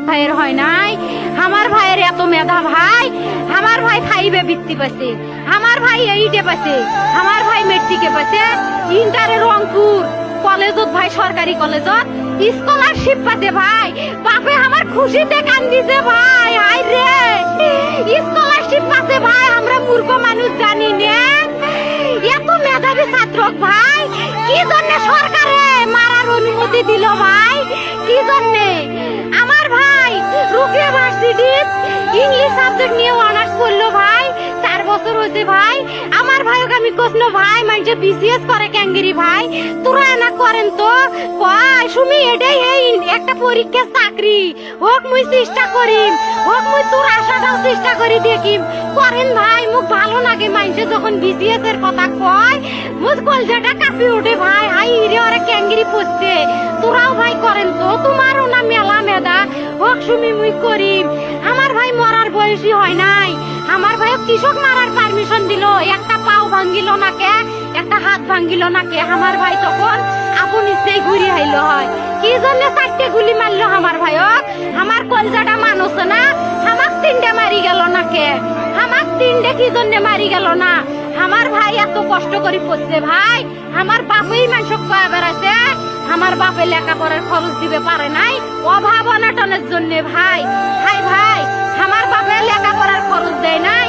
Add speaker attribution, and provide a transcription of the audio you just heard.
Speaker 1: ভাইয়ের হয় নাই, আমার ভাইয়ের এত মেধা ভাই, আমার ভাই ফাইভে বৃত্তি পাচ্ছে, আমার ভাই এইটে পাচ্ছে, আমার ভাই মেট্রিকে পাচ্ছে, ইন্টারে রংপুর কলেজত ভাই সরকারি কলেজত স্কলারশিপ পাতে ভাই, বাপে আমার খুশিতে কান্দিছে ভাই, হাই রে স্কলারশিপ পাতে ভাই, আমরা মূর্খ মানুষ জানি না এত মেধাবী ছাত্র ভাই, কি জন্য সরকারে মারার অনুমতি দিল ভাই, কি জন্য? আমার ভাই রুকিয়া ভার্সিটি ইংলিশ সাবজেক্ট নিয়ে অনার্স করলো ভাই, 4 বছর হয়েছে ভাই, আমার ভাইকে আমি কইল ভাই মানে বিসিএস করে ক্যাঙ্গেরি ভাই, তোরা না করেন তো কয় সুমি এটাই এই একটা পরীক্ষা চাকরি হোক মুই চেষ্টা করিম, হোক মুই তোর আশাটাও চেষ্টা করি দেখিম, করেন ভাই মুখ ভালো লাগে মাইনছে যখন বিসিএস এর কথা কয়, মুখ কলজাটা কাঁপি ওঠে ভাই, হাই রে ওরে ক্যাঙ্গেরি পড়ছে, তোরাও ভাই করেন তো, তোমারও না মেলা মেধা, হোক সুমি মুই করিম। আমার ভাই মরার বয়সী হয় নাই, আমার ভাই কৃষক মারার পারমিশন দিল, একটা পাও ভাঙ্গিল না কে, একটা হাত ভাঙ্গিল না কে, আমার ভাই তখন আপন ইচ্ছেই ঘুরি আইলো হয়, কি জন্য 4টে গুলি মারলো আমার ভাইক, আমার কলজাটা মানুষ না, আমাক 3টে মারি গেল না কে, আমাক 3টে কি জন্য মারি গেল না, আমার ভাই এত কষ্ট করে পড়ছে ভাই, আমার বাপই মানুষ কয়া বেড়াছে, আমার বাপে লেখাপড়ার খরচ দিবে পারে নাই, অভাব অনাটনের জন্য ভাই, ভাই ভাই আমার বাপে লেখাপড়ার খরচ দেয় নাই,